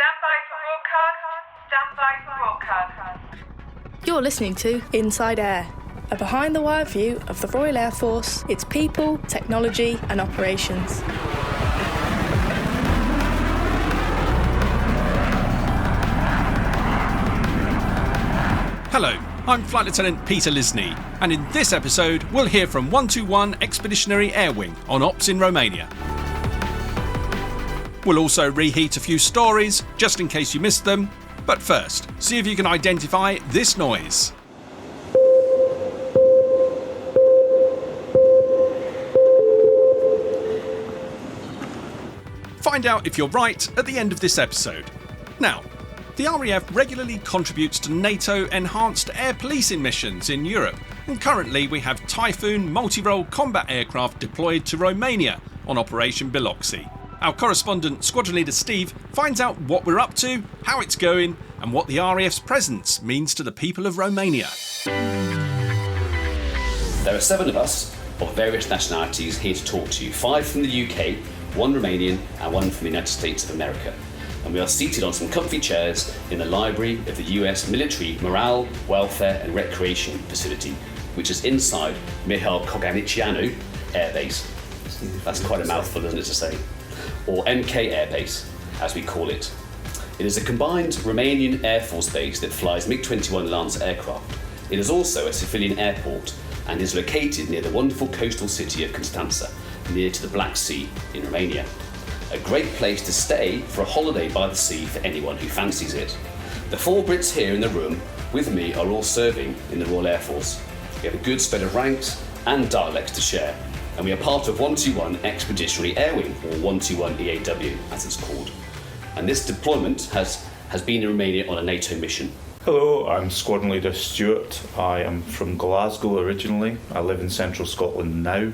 Stand by for broadcast. You're listening to Inside Air, a behind-the-wire view of the Royal Air Force, its people, technology and operations. Hello, I'm Flight Lieutenant Peter Lisney, and in this episode we'll hear from 121 Expeditionary Air Wing on ops in Romania. We'll also reheat a few stories, just in case you missed them, but first, see if you can identify this noise. Find out if you're right at the end of this episode. Now, the RAF regularly contributes to NATO Enhanced Air Policing missions in Europe, and currently we have Typhoon multi-role combat aircraft deployed to Romania on Operation BILOXI. Our correspondent, Sqn Ldr Steve, finds out what we're up to, how it's going, and what the RAF's presence means to the people of Romania. There are 7 of us, of various nationalities, here to talk to you. 5 from the UK, 1 Romanian, and 1 from the United States of America. And we are seated on some comfy chairs in the library of the US Military Morale, Welfare and Recreation Facility, which is inside Mihail Koganicianu Air Base. That's quite a mouthful, isn't it, to say? Or MK Air Base, as we call it. It is a combined Romanian Air Force base that flies MiG-21 Lancer aircraft. It is also a civilian airport and is located near the wonderful coastal city of Constanța, near to the Black Sea in Romania. A great place to stay for a holiday by the sea for anyone who fancies it. The 4 Brits here in the room with me are all serving in the Royal Air Force. We have a good spread of ranks and dialects to share, and we are part of 121 Expeditionary Air Wing, or 121 EAW as it's called. And this deployment has been in Romania on a NATO mission. Hello, I'm Sqn Ldr Steve. I am from Glasgow originally. I live in central Scotland now.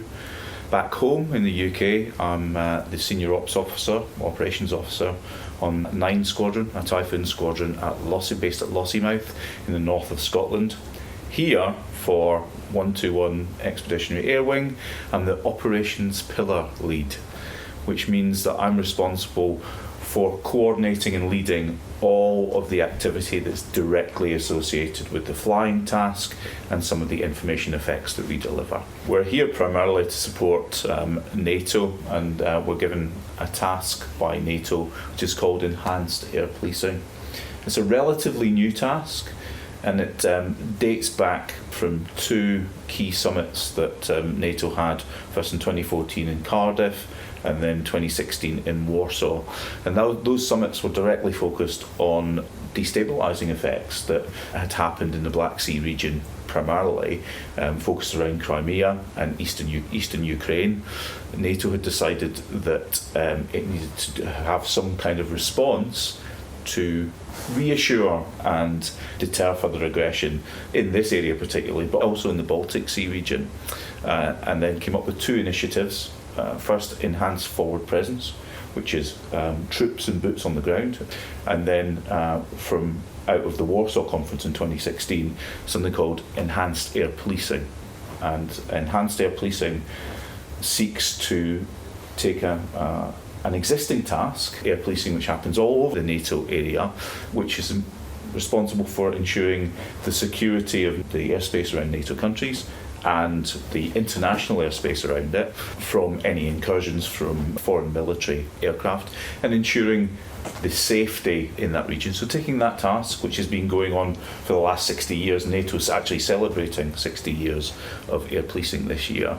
Back home in the UK, I'm the Senior Ops Officer, Operations Officer on 9 Squadron, a Typhoon Squadron based at Lossiemouth in the north of Scotland. Here for 121 Expeditionary Air Wing, I'm the Operations Pillar Lead, which means that I'm responsible for coordinating and leading all of the activity that's directly associated with the flying task and some of the information effects that we deliver. We're here primarily to support NATO, and we're given a task by NATO which is called Enhanced Air Policing. It's a relatively new task, and it dates back from 2 key summits that NATO had, first in 2014 in Cardiff and then 2016 in Warsaw. And those summits were directly focused on destabilising effects that had happened in the Black Sea region, primarily focused around Crimea and eastern Ukraine. NATO had decided that it needed to have some kind of response to reassure and deter further aggression in this area particularly, but also in the Baltic Sea region, and then came up with 2 initiatives. First, enhanced forward presence, which is troops and boots on the ground, and then from out of the Warsaw Conference in 2016, something called Enhanced Air Policing. And Enhanced Air Policing seeks to take an existing task, air policing, which happens all over the NATO area, which is responsible for ensuring the security of the airspace around NATO countries and the international airspace around it from any incursions from foreign military aircraft, and ensuring the safety in that region. So taking that task, which has been going on for the last 60 years, NATO's actually celebrating 60 years of air policing this year,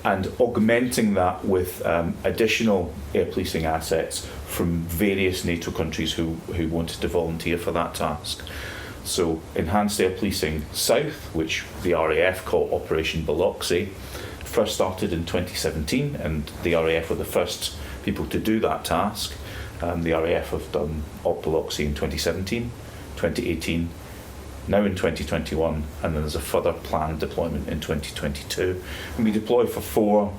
and augmenting that with additional air policing assets from various NATO countries who wanted to volunteer for that task. So Enhanced Air Policing South, which the RAF call Operation BILOXI, first started in 2017, and the RAF were the first people to do that task. The RAF have done Op BILOXI in 2017, 2018, now in 2021, and then there's a further planned deployment in 2022. And we deploy for 4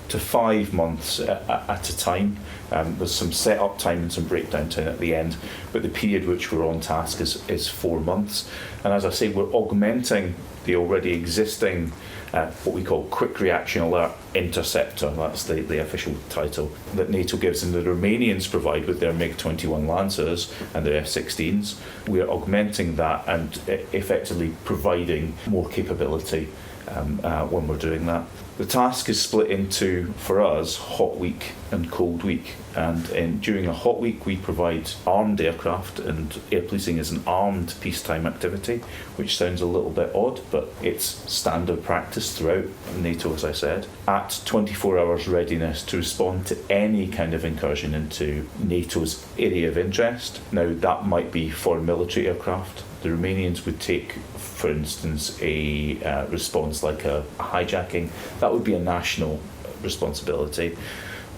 to 5 months at a time. There's some set-up time and some breakdown time at the end, but the period which we're on task is 4 months. And as I say, we're augmenting the already existing what we call Quick Reaction Alert Interceptor. That's the official title that NATO gives, and the Romanians provide with their MiG-21 Lancers and their F-16s. We're augmenting that and effectively providing more capability when we're doing that. The task is split into, for us, hot week and cold week. And during a hot week, we provide armed aircraft, and air policing is an armed peacetime activity, which sounds a little bit odd, but it's standard practice throughout NATO, as I said, at 24 hours readiness to respond to any kind of incursion into NATO's area of interest. Now, that might be foreign military aircraft. The Romanians would take, for instance, a response like a hijacking. That would be a national responsibility.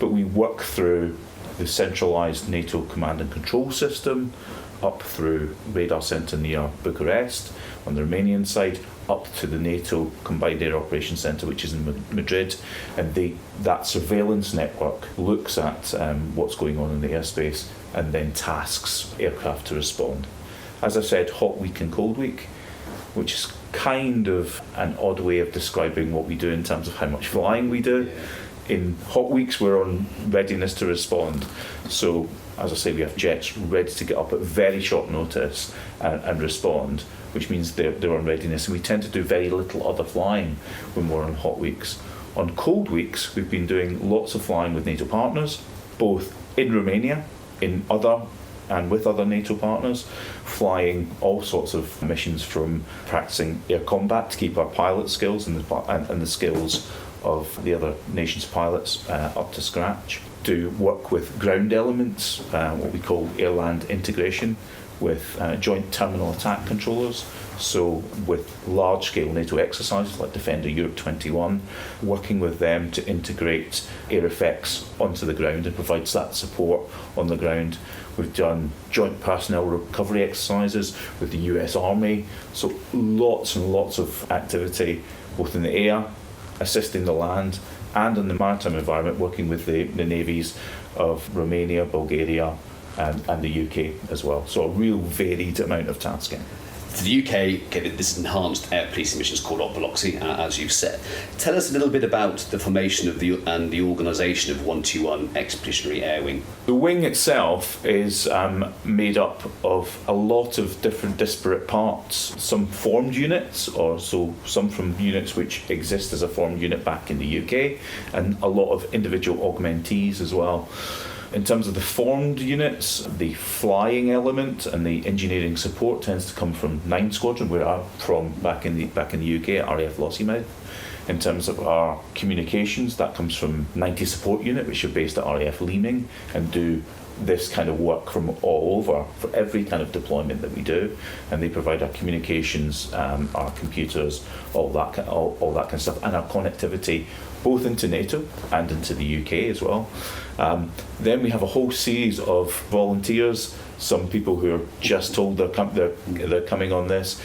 But we work through the centralised NATO command and control system, up through radar centre near Bucharest on the Romanian side, up to the NATO Combined Air Operations Centre, which is in Madrid, and that surveillance network looks at what's going on in the airspace and then tasks aircraft to respond. As I said, hot week and cold week, which is kind of an odd way of describing what we do in terms of how much flying we do. In hot weeks, we're on readiness to respond. So, as I say, we have jets ready to get up at very short notice and respond, which means they're on readiness. And we tend to do very little other flying when we're on hot weeks. On cold weeks, we've been doing lots of flying with NATO partners, both in Romania, with other NATO partners, flying all sorts of missions, from practicing air combat to keep our pilot skills and the skills of the other nation's pilots up to scratch. Do work with ground elements, what we call air-land integration, with joint terminal attack controllers. So with large-scale NATO exercises like Defender Europe 21, working with them to integrate air effects onto the ground and provides that support on the ground. We've done joint personnel recovery exercises with the US Army. So lots and lots of activity, both in the air, assisting the land, and in the maritime environment, working with the navies of Romania, Bulgaria, and the UK as well. So a real varied amount of tasking. For the UK, get this enhanced air policing mission is called BILOXI, as you've said. Tell us a little bit about the formation of and the organisation of 121 Expeditionary Air Wing. The wing itself is made up of a lot of different disparate parts. Some formed units, or so some from units which exist as a formed unit back in the UK, and a lot of individual augmentees as well. In terms of the formed units, the flying element and the engineering support tends to come from 9 Squadron, where I'm from back in the UK at RAF Lossiemouth. In terms of our communications, that comes from 90 Support Unit, which are based at RAF Leeming and do this kind of work from all over for every kind of deployment that we do, and they provide our communications, our computers, all that kind of stuff, and our connectivity both into NATO and into the UK as well. Then we have a whole series of volunteers, some people who are just told they're coming on this,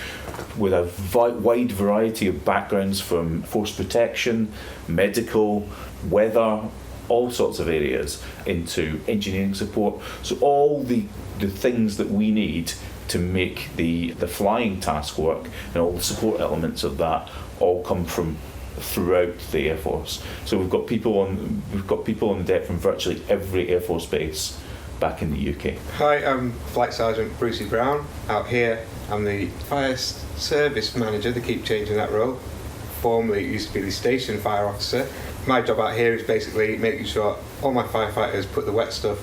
with a wide variety of backgrounds, from force protection, medical, weather, all sorts of areas, into engineering support. So all the things that we need to make the flying task work, and all the support elements of that, all come from throughout the Air Force. So we've got people on the deck from virtually every Air Force base back in the UK. Hi, I'm Flight Sergeant Brucey Brown. Out here, I'm the Fire Service Manager. They keep changing that role. Formerly, it used to be the Station Fire Officer. My job out here is basically making sure all my firefighters put the wet stuff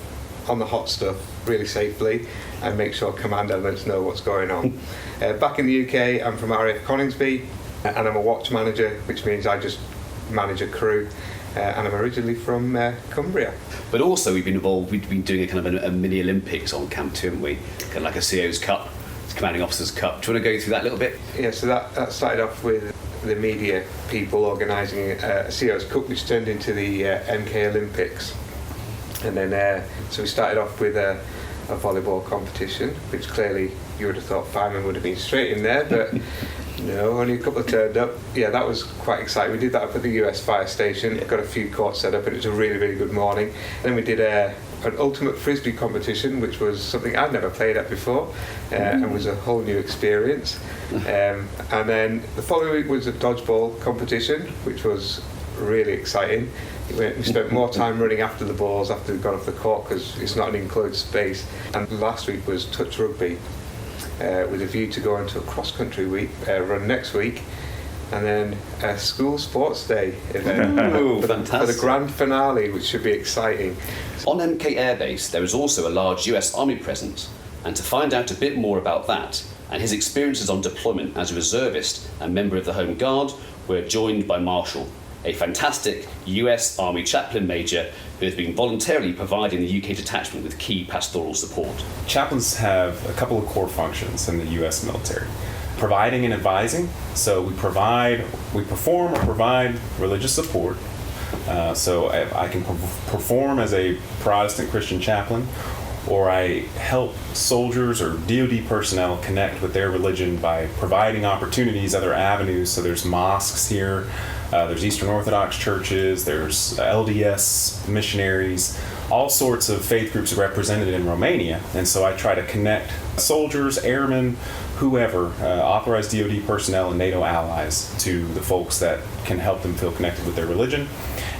on the hot stuff really safely, and make sure command elements know what's going on. Back in the UK, I'm from RAF Coningsby, and I'm a watch manager, which means I just manage a crew, and I'm originally from Cumbria. But also we've been doing a kind of a mini Olympics on Camp 2, haven't we? Kind of like a CO's Cup, Commanding Officers Cup. Do you want to go through that a little bit? Yeah, so that started off with the media people organising a CO's Cup, which turned into the MK Olympics. And then, so we started off with a volleyball competition, which clearly you would have thought firemen would have been straight in there, but No, only a couple turned up. Yeah, that was quite exciting. We did that up at the US fire station. Got a few courts set up, and it was a really, really good morning. Then we did an ultimate frisbee competition, which was something I'd never played at before, and was a whole new experience. And then the following week was a dodgeball competition, which was really exciting. We spent more time running after the balls after we got off the court because it's not an enclosed space. And last week was touch rugby, with a view to go into a cross-country run next week, and then a school sports day event Ooh, for fantastic. the grand finale, which should be exciting. On MK Air Base, there is also a large US Army presence, and to find out a bit more about that and his experiences on deployment as a reservist and member of the Home Guard, we're joined by Marshall, a fantastic US Army chaplain major who has been voluntarily providing the UK detachment with key pastoral support. Chaplains have a couple of core functions in the U.S. military. Providing and advising. So we perform or provide religious support. So I can perform as a Protestant Christian chaplain, or I help soldiers or DoD personnel connect with their religion by providing opportunities, other avenues. So there's mosques here, there's Eastern Orthodox churches, there's LDS missionaries, all sorts of faith groups represented in Romania. And so I try to connect soldiers, airmen, whoever, authorized DoD personnel and NATO allies to the folks that can help them feel connected with their religion.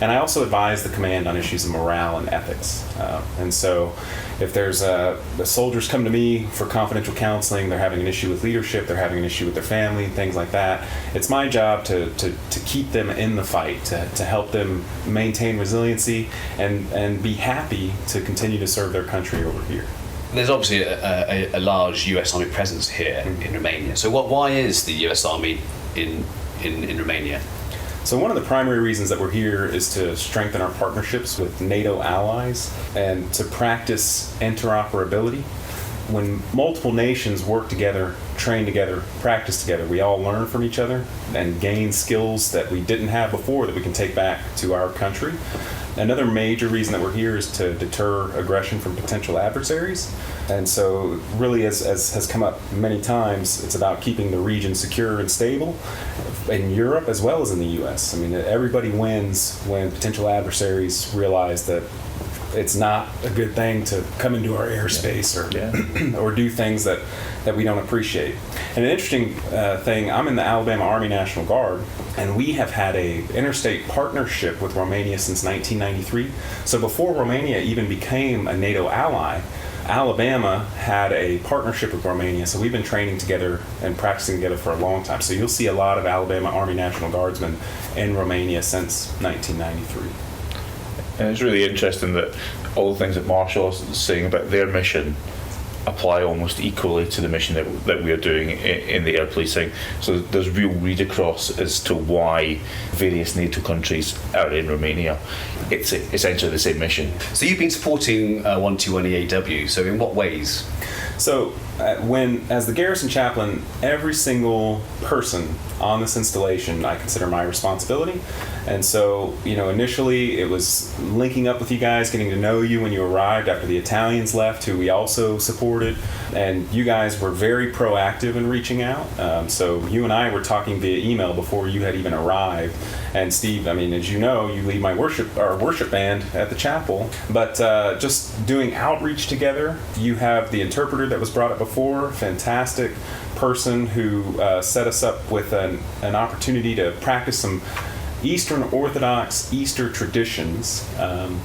And I also advise the command on issues of morale and ethics. And so if there's the soldiers come to me for confidential counseling, they're having an issue with leadership, they're having an issue with their family, things like that, it's my job to keep them in the fight, to help them maintain resiliency and be happy to continue to serve their country over here. There's obviously a large US Army presence here in Romania. So why is the US Army in Romania? So one of the primary reasons that we're here is to strengthen our partnerships with NATO allies and to practice interoperability. When multiple nations work together, train together, practice together, we all learn from each other and gain skills that we didn't have before that we can take back to our country. Another major reason that we're here is to deter aggression from potential adversaries. And so really, as has come up many times, it's about keeping the region secure and stable in Europe as well as in the US. I mean, everybody wins when potential adversaries realize that it's not a good thing to come into our airspace or do things that we don't appreciate. And an interesting thing, I'm in the Alabama Army National Guard, and we have had a interstate partnership with Romania since 1993. So before Romania even became a NATO ally, Alabama had a partnership with Romania, so we've been training together and practicing together for a long time. So you'll see a lot of Alabama Army National Guardsmen in Romania since 1993. And it's really interesting that all the things that Marshall is saying about their mission apply almost equally to the mission that we are doing in the air policing. So there's real read across as to why various NATO countries are in Romania. It's essentially the same mission. So you've been supporting 121 EAW, so in what ways? So as the garrison chaplain, every single person on this installation I consider my responsibility. And so, initially it was linking up with you guys, getting to know you when you arrived after the Italians left, who we also supported. And you guys were very proactive in reaching out. So you and I were talking via email before you had even arrived. And Steve, as you know, you lead our worship band at the chapel. But just doing outreach together, you have the interpreter that was brought up before, fantastic person who set us up with an opportunity to practice some Eastern Orthodox Easter traditions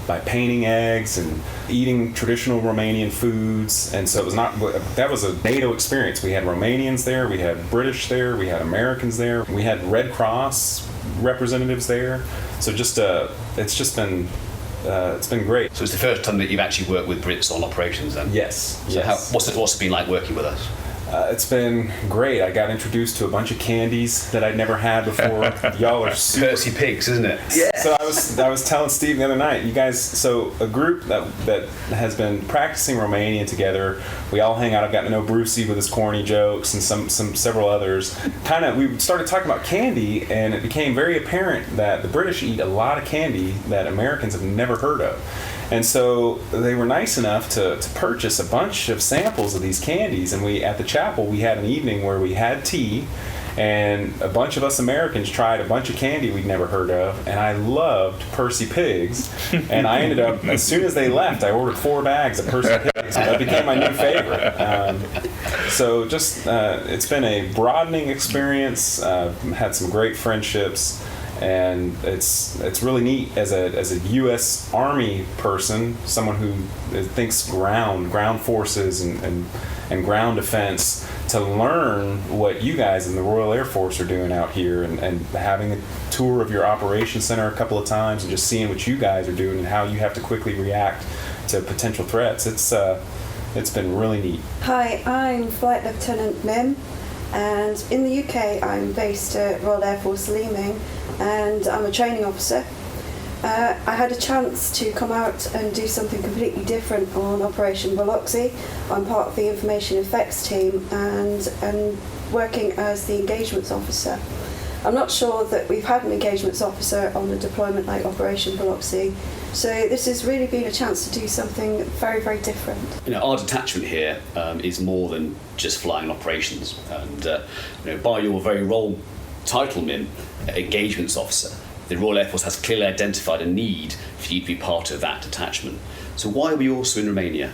by painting eggs and eating traditional Romanian foods. And so that was a NATO experience. We had Romanians there, we had British there, we had Americans there, we had Red Cross representatives there. So it's been great. So it's the first time that you've actually worked with Brits on operations then? Yes. So yes. What's it been like working with us? It's been great. I got introduced to a bunch of candies that I'd never had before. Y'all are super. Courtesy pigs, isn't it? Yeah. So I was telling Steve the other night, you guys. So a group that has been practicing Romanian together. We all hang out. I've gotten to know Brucey with his corny jokes and several others. We started talking about candy, and it became very apparent that the British eat a lot of candy that Americans have never heard of. And so they were nice enough to purchase a bunch of samples of these candies, and at the chapel we had an evening where we had tea, And a bunch of us Americans tried a bunch of candy we'd never heard of, and I loved Percy Pigs. And I ended up, as soon as they left, I ordered 4 bags of Percy Pigs. That became my new favorite. So just, it's been a broadening experience. Had some great friendships. And it's really neat as a U.S. Army person, someone who thinks ground forces and ground defense, to learn what you guys in the Royal Air Force are doing out here, and having a tour of your operations center a couple of times and just seeing what you guys are doing and how you have to quickly react to potential threats. It's been really neat. Hi, I'm Flight Lieutenant Mim, and in the UK I'm based at Royal Air Force Leeming, and I'm a training officer. I had a chance to come out and do something completely different on Operation BILOXI. I'm part of the information effects team and working as the engagements officer. I'm not sure that we've had an engagements officer on a deployment like Operation BILOXI, so this has really been a chance to do something very, very different. Our detachment here is more than just flying operations, and by your very role title, Mim, engagements officer, the Royal Air Force has clearly identified a need for you to be part of that detachment. So why are we also in Romania?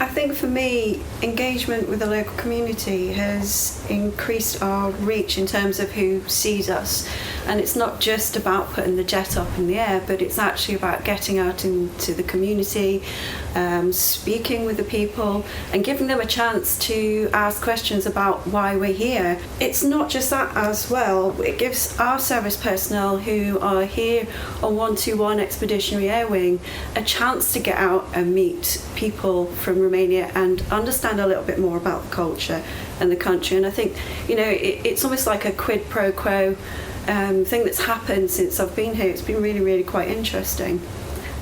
I think for me, engagement with the local community has increased our reach in terms of who sees us. And it's not just about putting the jet up in the air, but it's actually about getting out into the community, speaking with the people and giving them a chance to ask questions about why we're here. It's not just that as well. It gives our service personnel who are here on 121 Expeditionary Air Wing a chance to get out and meet people from Romania and understand a little bit more about the culture and the country. And I think, it's almost like a quid pro quo thing that's happened since I've been here. It's been really, really quite interesting.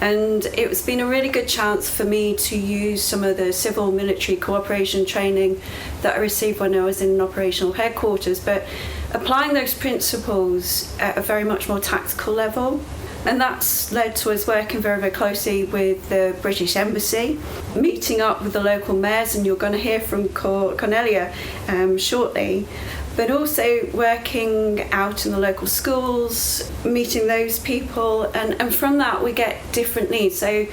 And it's been a really good chance for me to use some of the civil military cooperation training that I received when I was in operational headquarters, but applying those principles at a very much more tactical level. And that's led to us working very, very closely with the British Embassy, meeting up with the local mayors, and you're going to hear from Cornelia shortly, but also working out in the local schools, meeting those people, and from that we get different needs. So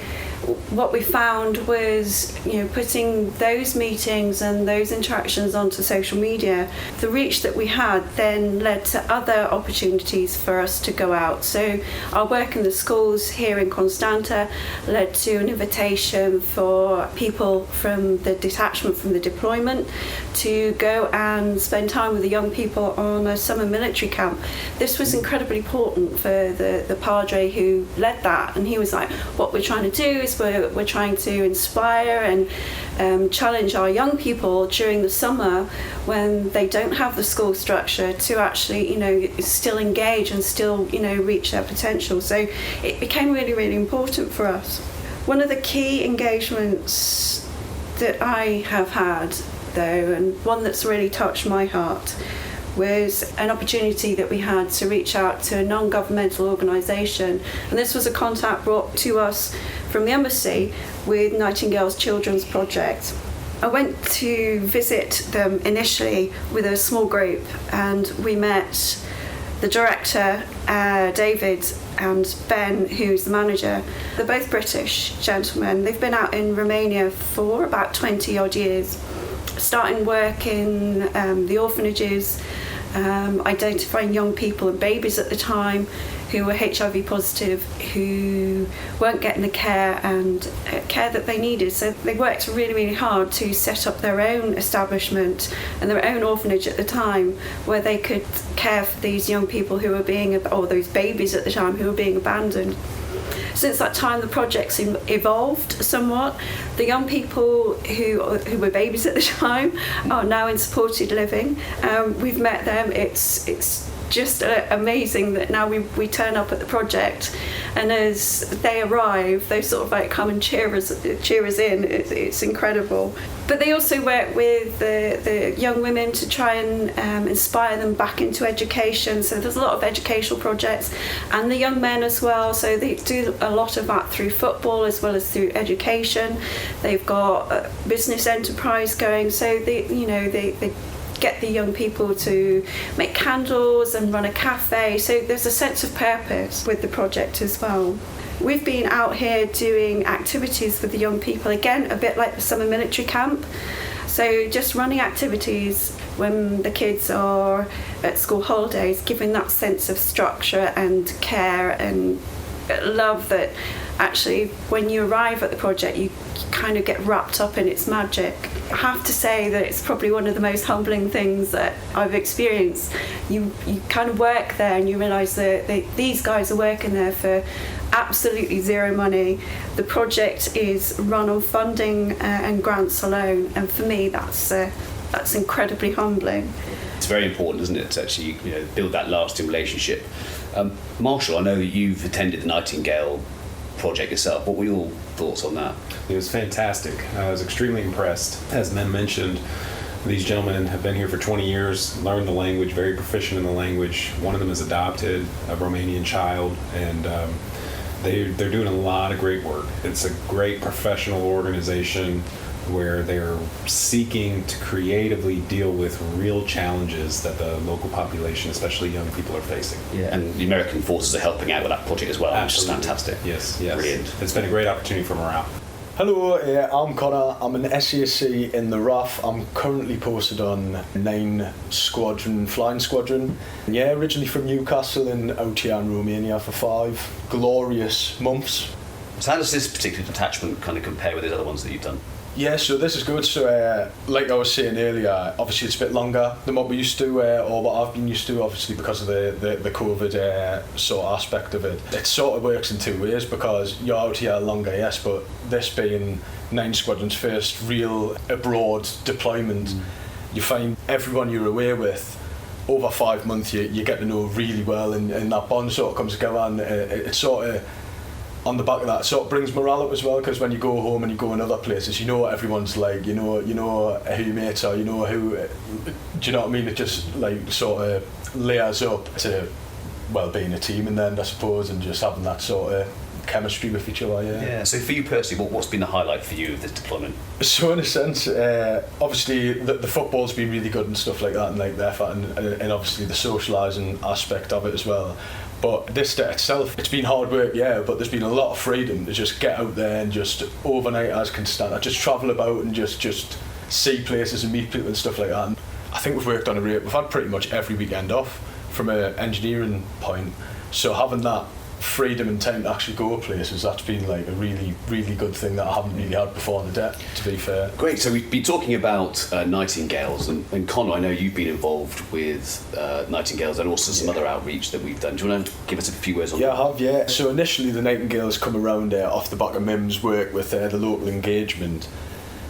what we found was, putting those meetings and those interactions onto social media, the reach that we had then led to other opportunities for us to go out. So our work in the schools here in Constanta led to an invitation for people from the detachment, from the deployment, to go and spend time with the young people on a summer military camp. This was incredibly important for the padre who led that, and he was like, what we're trying to do is we're trying to inspire and challenge our young people during the summer when they don't have the school structure to actually, still engage and still, reach their potential. So it became really, really important for us. One of the key engagements that I have had, though, and one that's really touched my heart, was an opportunity that we had to reach out to a non-governmental organisation, and this was a contact brought to us from the embassy with Nightingale's Children's Project. I went to visit them initially with a small group, and we met the director, David, and Ben, who's the manager. They're both British gentlemen. They've been out in Romania for about 20 odd years, starting work in the orphanages, identifying young people and babies at the time who were HIV positive, who weren't getting the care that they needed. So they worked really, really hard to set up their own establishment and their own orphanage at the time, where they could care for these young people who were or those babies at the time who were being abandoned. Since that time, the project's evolved somewhat. The young people who were babies at the time are now in supported living. We've met them. It's just amazing that now we turn up at the project, and as they arrive, they sort of come and cheer us in. It's incredible. But they also work with the young women to try and inspire them back into education. So there's a lot of educational projects, and the young men as well. So they do a lot of that through football as well as through education. They've got a business enterprise going. So they get the young people to make candles and run a cafe. So there's a sense of purpose with the project as well. We've been out here doing activities with the young people, again, a bit like the summer military camp. So just running activities when the kids are at school holidays, giving that sense of structure and care and love that actually when you arrive at the project you kind of get wrapped up in its magic. I have to say that it's probably one of the most humbling things that I've experienced. You kind of work there and you realise that these guys are working there for absolutely zero money. The project is run on funding and grants alone, and for me that's incredibly humbling. It's very important, isn't it, to actually build that lasting relationship. Marshall, I know that you've attended the Nightingale project yourself. What were your thoughts on that? It was fantastic. I was extremely impressed. As Mem mentioned, these gentlemen have been here for 20 years, learned the language, very proficient in the language. One of them is adopted, a Romanian child, and they're doing a lot of great work. It's a great professional organization where they're seeking to creatively deal with real challenges that the local population, especially young people, are facing. Yeah, and the American forces are helping out with that project as well, Absolutely. which is fantastic. Yes. Brilliant. It's been a great opportunity for morale. Hello, I'm Connor. I'm an SAC in the RAF. I'm currently posted on 9 Squadron, Flying Squadron. Yeah, originally from Newcastle and out here in Romania for 5 glorious months. So how does this particular detachment kind of compare with the other ones that you've done? Yeah, so this is good. So, like I was saying earlier, obviously it's a bit longer than what we used to, or what I've been used to, obviously because of the COVID sort of aspect of it. It sort of works in 2 ways, because you're out here longer, yes, but this being 9 Squadron's first real abroad deployment, you find everyone you're away with, over 5 months you get to know really well, and that bond sort of comes together, and it sort of, on the back of that, sort of brings morale up as well, because when you go home and you go in other places, you know what everyone's like, you know who your mates are, you know who, do you know what I mean? It just like sort of layers up to, well, being a team, and then I suppose, and just having that sort of chemistry with each other. Yeah. So for you personally, what's been the highlight for you of this deployment? So in a sense, obviously the football's been really good and stuff like that, and like the effort and obviously the socialising aspect of it as well. But this day itself, it's been hard work, yeah, but there's been a lot of freedom to just get out there and just overnight as constant. I just travel about and just see places and meet people and stuff like that. And I think we've worked on a rate. We've had pretty much every weekend off from an engineering point. So having that freedom and time to actually go places, that's been like a really, really good thing that I haven't really had before on the deck, to be fair. Great, so we've been talking about Nightingales, and Connor, I know you've been involved with Nightingales and also some other outreach that we've done. Do you want to give us a few words on that? Yeah, I have, yeah. So initially the Nightingales come around off the back of Mim's work with the local engagement.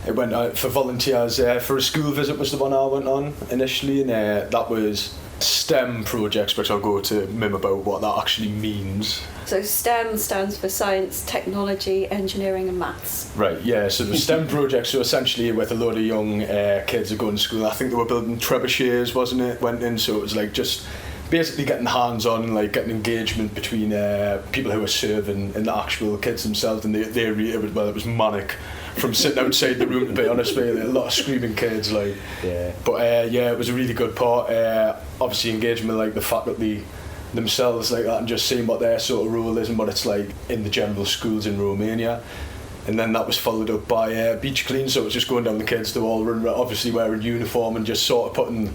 It went out for volunteers for a school visit was the one I went on initially, and that was STEM projects, which I'll go to Mim about what that actually means. So STEM stands for science, technology, engineering and maths. Right, yeah, so the STEM projects, so essentially with a load of young kids that go to school, I think they were building trebuchets, wasn't it, went in, so it was like just basically getting hands-on, like getting engagement between people who were serving and the actual kids themselves, and it was manic from sitting outside the room, to be honest with you. A lot of screaming kids, like. Yeah. But yeah, it was a really good part. Obviously engaging with like the faculty themselves, like that, and just seeing what their sort of role is and what it's like in the general schools in Romania. And then that was followed up by beach clean, so it was just going down the kids to all run, obviously wearing uniform, and just sort of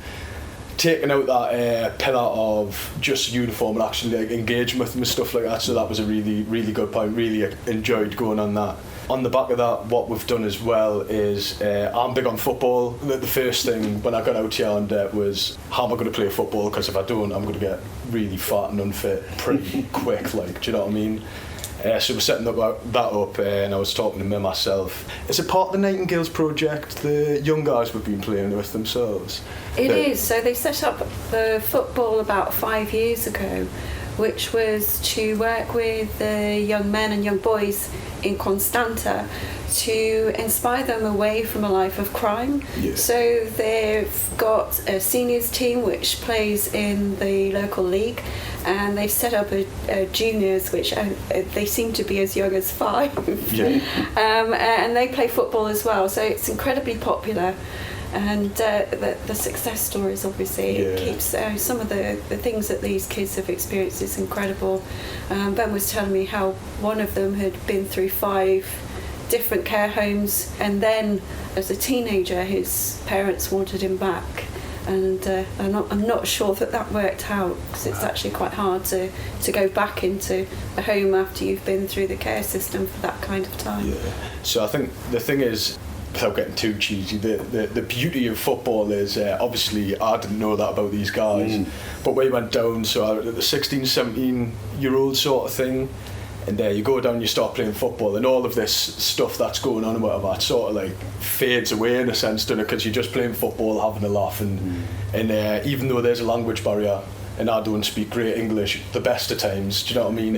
taking out that pillar of just uniform and actually like engaging with them and stuff like that. So that was a really, really good point. Really enjoyed going on that. On the back of that, what we've done as well is I'm big on football. The first thing when I got out here on deck was, how am I going to play football? Because if I don't, I'm going to get really fat and unfit pretty quick, like, do you know what I mean? So we're setting that up, and I was talking to me myself. Is it part of the Nightingales project, the young guys we've been playing with themselves? It is. So they set up the football about 5 years ago, which was to work with the young men and young boys in Constanta to inspire them away from a life of crime. Yeah. So they've got a seniors team which plays in the local league, and they've set up a juniors, which they seem to be as young as 5. Yeah. And they play football as well, so it's incredibly popular. And the success stories, obviously, it keeps some of the things that these kids have experienced is incredible. Ben was telling me how one of them had been through 5 different care homes, and then as a teenager his parents wanted him back, and I'm not sure that worked out, because it's actually quite hard to go back into a home after you've been through the care system for that kind of time. So I think the thing is, without getting too cheesy, the beauty of football is, obviously I didn't know that about these guys, but we went down, so the 16, 17 year old sort of thing, and you go down, you start playing football, and all of this stuff that's going on and whatever, it sort of like fades away in a sense, doesn't it? Because you're just playing football, having a laugh, and even though there's a language barrier, and I don't speak great English the best of times, do you know what I mean?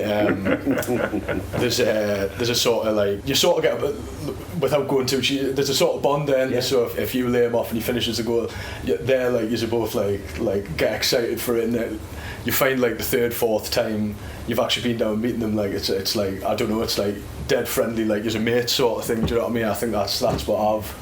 There's a sort of like, you sort of get a bit, without going too cheesy, there's a sort of bond there, so if you lay him off and he finishes the goal, they're like, you're both like get excited for it, and then you find like the 3rd, 4th time you've actually been down and meeting them, like it's like, I don't know, it's like dead friendly, like as a mate sort of thing, do you know what I mean? I think that's what I've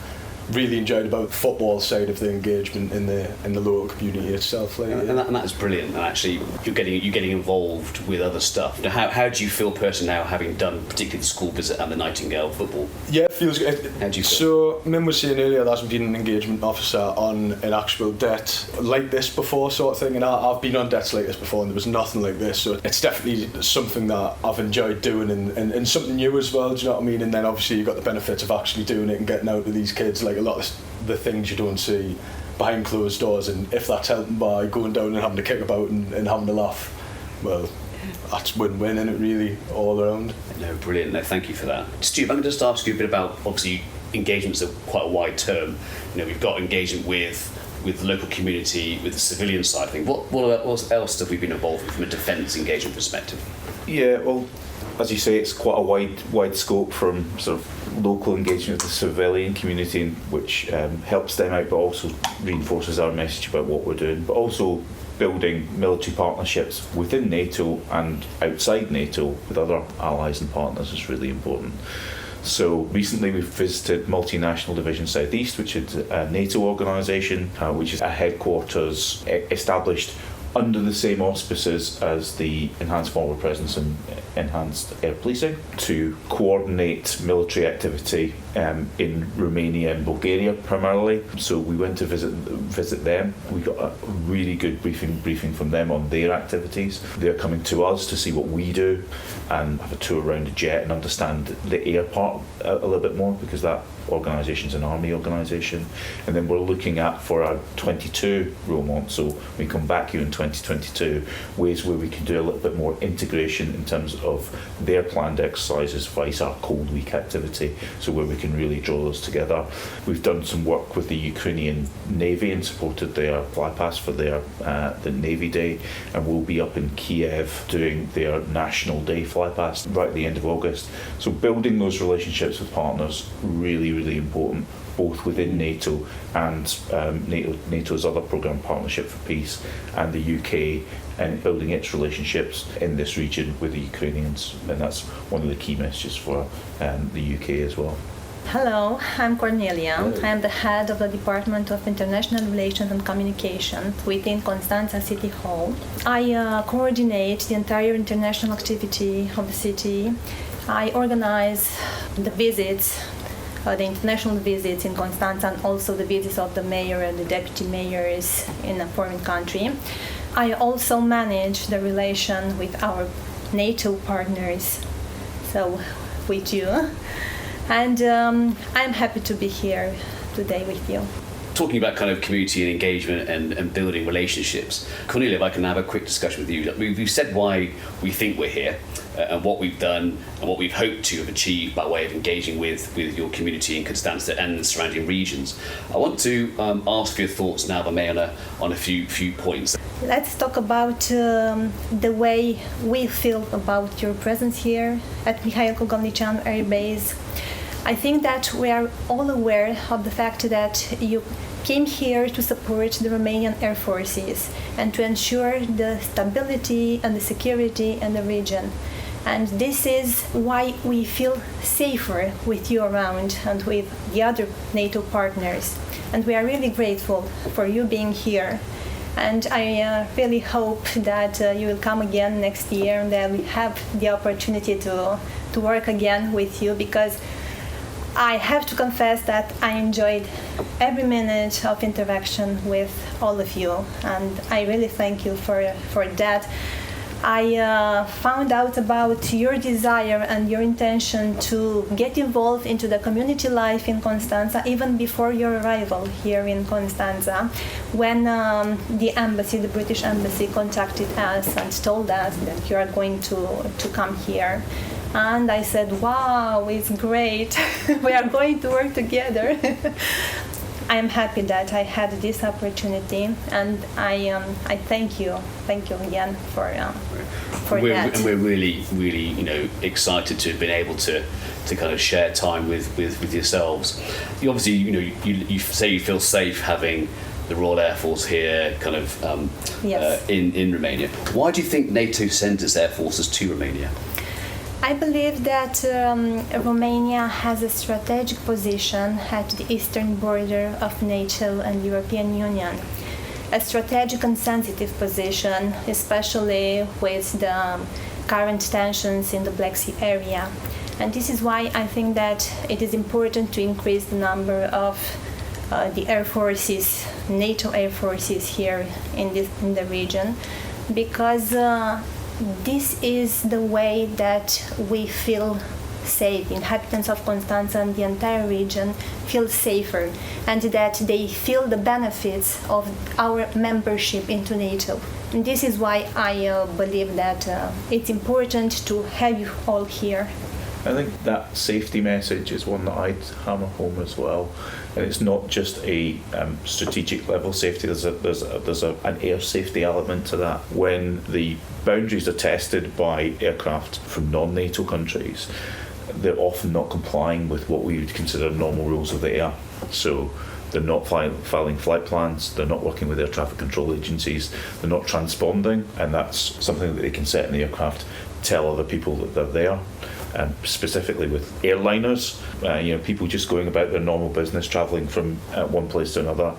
really enjoyed about the football side of the engagement in the local community itself. Like, and that's brilliant. And actually, you're getting involved with other stuff. Now, how do you feel personally now, having done particularly the school visit and the Nightingale football? Yeah, it feels good. How do you feel? So, Mim was saying earlier, there hasn't been an engagement officer on an actual debt like this before, sort of thing. And I've been on debts like this before, and there was nothing like this. So it's definitely something that I've enjoyed doing, and something new as well. Do you know what I mean? And then obviously you've got the benefits of actually doing it and getting out to these kids, like a lot of the things you don't see behind closed doors, and if that's helping by going down and having to kick about and having a laugh, well, that's win-win, isn't it, really, all around? No, brilliant. No, thank you for that. Steve, I'm going to just ask you a bit about, obviously, engagements are quite a wide term. You know, we've got engagement with the local community, with the civilian side of things. What else have we been involved with from a defence engagement perspective? Yeah, well, as you say, it's quite a wide scope, from sort of local engagement with the civilian community, which helps them out, but also reinforces our message about what we're doing, but also building military partnerships within NATO and outside NATO with other allies and partners is really important. So recently we've visited Multinational Division Southeast, which is a NATO organisation, which is a headquarters established under the same auspices as the Enhanced Forward Presence and Enhanced Air Policing, to coordinate military activity in Romania and Bulgaria primarily. So we went to visit them. We got a really good briefing from them on their activities. They're coming to us to see what we do and have a tour around the jet and understand the air part a little bit more, because that organisation is an army organisation. And then we're looking at, for our 22 Romont, so we come back here in 2022, ways where we can do a little bit more integration in terms of their planned exercises vice our Cold Week activity, so where we can really draw those together. We've done some work with the Ukrainian Navy and supported their flypast for their the Navy Day, and we'll be up in Kiev doing their National Day flypast right at the end of August. So building those relationships with partners, really important, both within NATO and NATO's other programme, Partnership for Peace, and the UK, and building its relationships in this region with the Ukrainians, and that's one of the key messages for the UK as well. Hello, I'm Cornelia. I am the head of the Department of International Relations and Communication within Constanța City Hall. I coordinate the entire international activity of the city. I organize the visits, the international visits in Constanța, and also the visits of the mayor and the deputy mayors in a foreign country. I also manage the relation with our NATO partners, so with you. And I'm happy to be here today with you. Talking about kind of community and engagement and building relationships, Cornelia, if I can have a quick discussion with you. We've said why we think we're here and what we've done and what we've hoped to have achieved by way of engaging with your community in Constanța and the surrounding regions. I want to ask your thoughts now, if I may, on a few points. Let's talk about the way we feel about your presence here at Mihail Kogalnicianu Air Base. I think that we are all aware of the fact that you came here to support the Romanian Air Forces and to ensure the stability and the security in the region. And this is why we feel safer with you around and with the other NATO partners. And we are really grateful for you being here. And I really hope that you will come again next year and that we have the opportunity to work again with you, because I have to confess that I enjoyed every minute of interaction with all of you, and I really thank you for that. I found out about your desire and your intention to get involved into the community life in Constanța even before your arrival here in Constanța, when the British Embassy contacted us and told us that you are going to come here. And I said, wow, it's great. We are going to work together. I am happy that I had this opportunity, and I thank you again for that. And we're really, really, excited to have been able to kind of share time with yourselves. You obviously, you say you feel safe having the Royal Air Force here, kind of yes. In Romania. Why do you think NATO sends its air forces to Romania? I believe that Romania has a strategic position at the eastern border of NATO and European Union. A strategic and sensitive position, especially with the current tensions in the Black Sea area. And this is why I think that it is important to increase the number of the air forces, NATO air forces here in the region, because this is the way that we feel safe. Inhabitants of Constanța and the entire region feel safer, and that they feel the benefits of our membership into NATO. And this is why I believe that it's important to have you all here. I think that safety message is one that I'd hammer home as well, and it's not just a strategic level safety. There's an air safety element to that. When the boundaries are tested by aircraft from non-NATO countries, they're often not complying with what we would consider normal rules of the air. So they're not filing flight plans, they're not working with air traffic control agencies, they're not transponding, and that's something that they can set in the aircraft, tell other people that they're there. Specifically with airliners, people just going about their normal business, travelling from one place to another,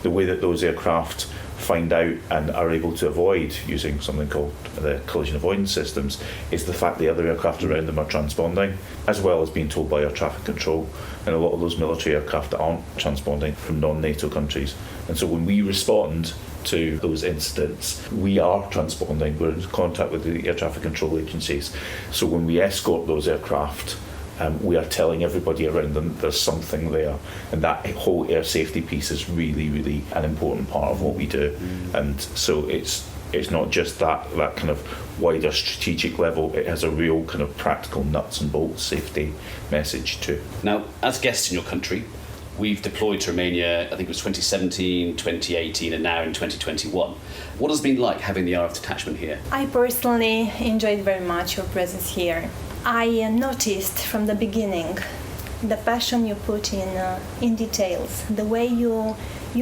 the way that those aircraft find out and are able to avoid using something called the collision avoidance systems is the fact the other aircraft around them are transponding, as well as being told by air traffic control, and a lot of those military aircraft that aren't transponding from non-NATO countries. And so when we respond to those incidents, we are transponding, we're in contact with the air traffic control agencies. So when we escort those aircraft, we are telling everybody around them there's something there, and that whole air safety piece is really, really an important part of what we do. And so it's not just that kind of wider strategic level, it has a real kind of practical nuts and bolts safety message too. Now, as guests in your country, we've deployed to Romania, I think it was 2017, 2018, and now in 2021. What has it been like having the RF detachment here? I personally enjoyed very much your presence here. I noticed from the beginning the passion you put in details, the way you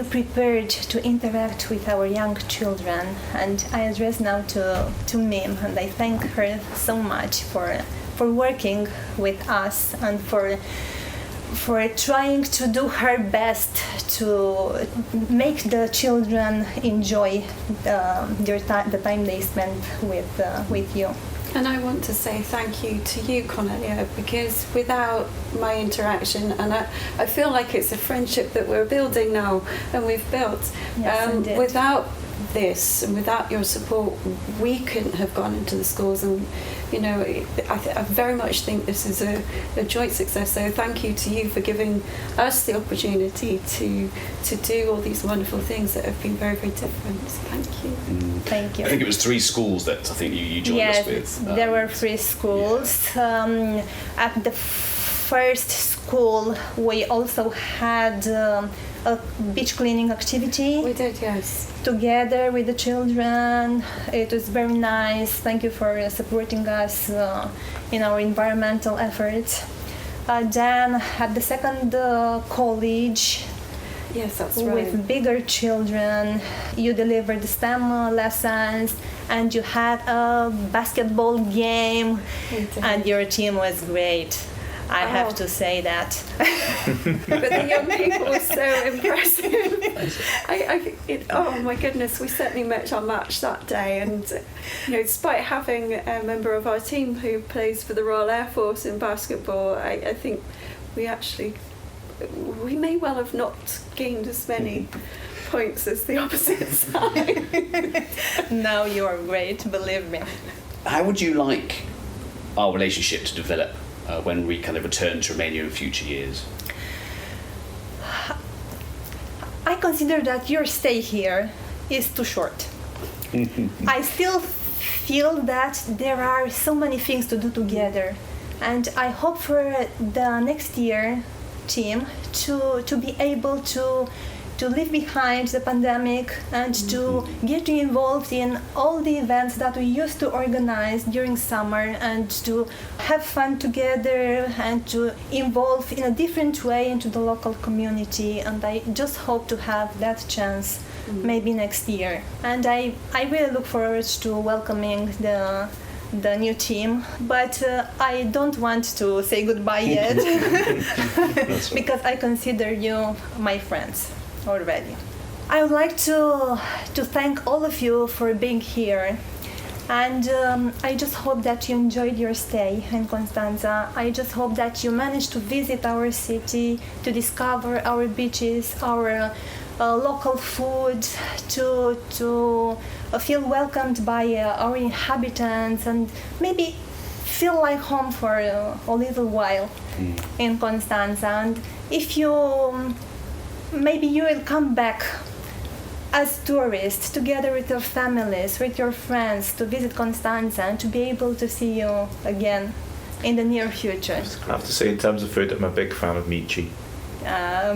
prepared to interact with our young children. And I address now to Mim, and I thank her so much for working with us and for trying to do her best to make the children enjoy the time they spent with you. And I want to say thank you to you, Cornelia, because without my interaction, and I feel like it's a friendship that we're building now, and we've built. Yes, without this and without your support, we couldn't have gone into the schools, and I very much think this is a joint success. So thank you to you for giving us the opportunity to do all these wonderful things that have been very, very different. So thank you. Thank you. I think it was 3 schools that I think you joined us with. Yes, there were 3 schools. At the first school, we also had a beach cleaning activity. We did, yes. Together with the children. It was very nice. Thank you for supporting us in our environmental efforts. Then at the second college, Yes, that's right. With bigger children, you delivered STEM lessons, and you had a basketball game, and your team was great. I have to say that. But the young people were so impressive. Oh my goodness, we certainly met our match that day, and despite having a member of our team who plays for the Royal Air Force in basketball, I think we may well have not gained as many points as the opposite side. No, you are great, believe me. How would you like our relationship to develop when we kind of return to Romania in future years? I consider that your stay here is too short. I still feel that there are so many things to do together, and I hope for the next year team to be able to leave behind the pandemic and to get involved in all the events that we used to organize during summer, and to have fun together and to involve in a different way into the local community. And I just hope to have that chance maybe next year. And I really look forward to welcoming the new team, but I don't want to say goodbye yet because I consider you my friends already. I would like to thank all of you for being here, and I just hope that you enjoyed your stay in Constanța. I just hope that you managed to visit our city, to discover our beaches, our local food, to feel welcomed by our inhabitants, and maybe feel like home for a little while in Constanța. And if maybe you will come back as tourists together with your families, with your friends, to visit Constanța and to be able to see you again in the near future. I have to say, in terms of food, I'm a big fan of mici.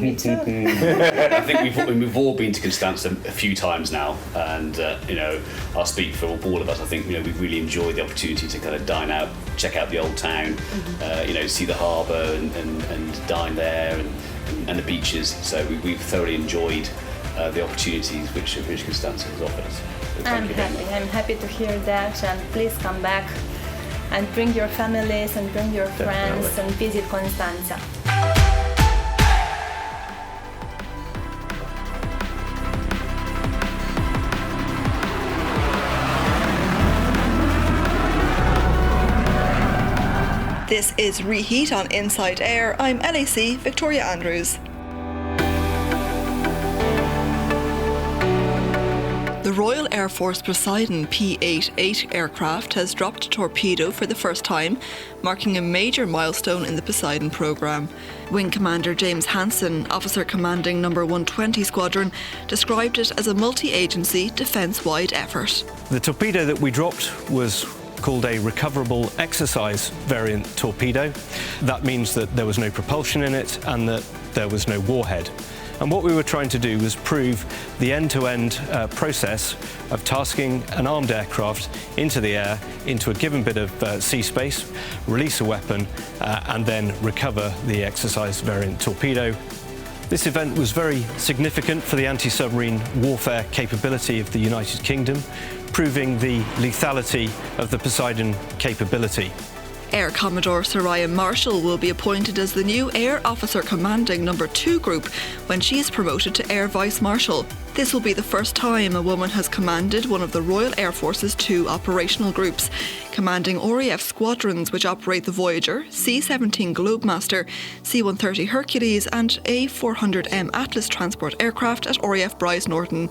Me too. I think we've all been to Constanța a few times now, and I'll speak for all of us. I think we've really enjoyed the opportunity to kind of dine out, check out the old town, see the harbour and dine there, and the beaches. So we've thoroughly enjoyed the opportunities which Constanța has offered us. So I'm happy to hear that, and please come back and bring your families and bring your friends and visit Constanța. This is Reheat on Inside Air. I'm LAC Victoria Andrews. The Royal Air Force Poseidon P-88 aircraft has dropped a torpedo for the first time, marking a major milestone in the Poseidon programme. Wing Commander James Hansen, officer commanding No. 120 Squadron, described it as a multi-agency defence-wide effort. The torpedo that we dropped was called a recoverable exercise variant torpedo. That means that there was no propulsion in it and that there was no warhead. And what we were trying to do was prove the end-to-end process of tasking an armed aircraft into the air, into a given bit of sea space, release a weapon, and then recover the exercise variant torpedo. This event was very significant for the anti-submarine warfare capability of the United Kingdom, proving the lethality of the Poseidon capability. Air Commodore Soraya Marshall will be appointed as the new Air Officer Commanding No. 2 Group when she is promoted to Air Vice Marshal. This will be the first time a woman has commanded one of the Royal Air Force's 2 operational groups, commanding RAF squadrons which operate the Voyager, C-17 Globemaster, C-130 Hercules and A-400M Atlas transport aircraft at RAF Bryce Norton,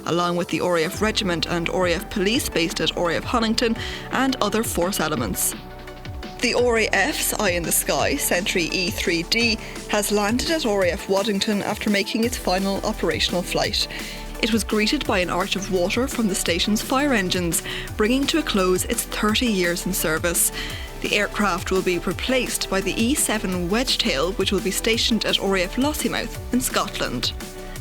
along with the RAF Regiment and RAF Police based at RAF Honington and other force elements. The RAF's Eye in the Sky Sentry E-3D has landed at RAF Waddington after making its final operational flight. It was greeted by an arch of water from the station's fire engines, bringing to a close its 30 years in service. The aircraft will be replaced by the E-7 Wedgetail, which will be stationed at RAF Lossiemouth in Scotland.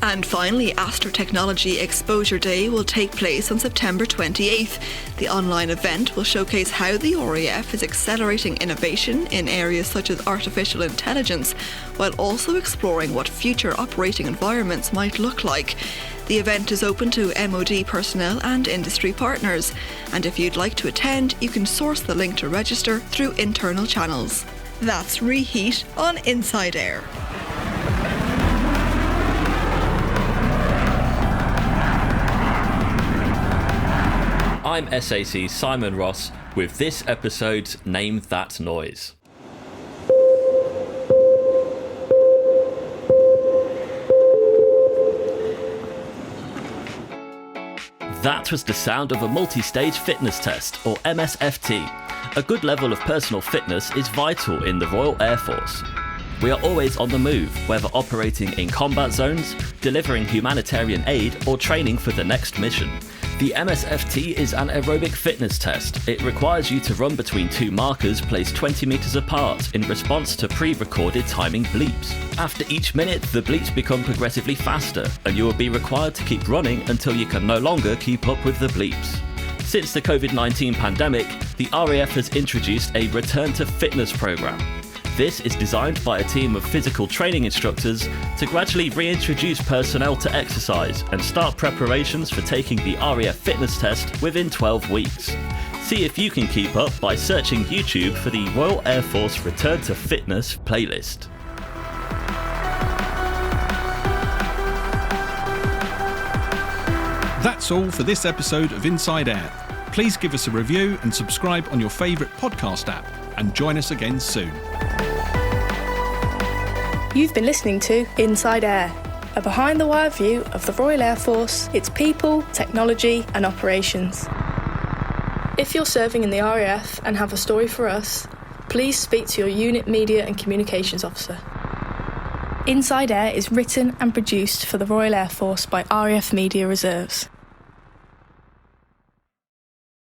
And finally, Astra Technology Exposure Day will take place on September 28th. The online event will showcase how the RAF is accelerating innovation in areas such as artificial intelligence, while also exploring what future operating environments might look like. The event is open to MOD personnel and industry partners, and if you'd like to attend, you can source the link to register through internal channels. That's Reheat on Inside Air. I'm SAC Simon Ross with this episode's Name That Noise. That was the sound of a multi-stage fitness test, or MSFT. A good level of personal fitness is vital in the Royal Air Force. We are always on the move, whether operating in combat zones, delivering humanitarian aid, or training for the next mission. The MSFT is an aerobic fitness test. It requires you to run between two markers placed 20 metres apart in response to pre-recorded timing bleeps. After each minute, the bleeps become progressively faster, and you will be required to keep running until you can no longer keep up with the bleeps. Since the COVID-19 pandemic, the RAF has introduced a Return to Fitness programme. This is designed by a team of physical training instructors to gradually reintroduce personnel to exercise and start preparations for taking the RAF fitness test within 12 weeks. See if you can keep up by searching YouTube for the Royal Air Force Return to Fitness playlist. That's all for this episode of Inside Air. Please give us a review and subscribe on your favourite podcast app, and join us again soon. You've been listening to Inside Air, a behind-the-wire view of the Royal Air Force, its people, technology and operations. If you're serving in the RAF and have a story for us, please speak to your unit media and communications officer. Inside Air is written and produced for the Royal Air Force by RAF Media Reserves.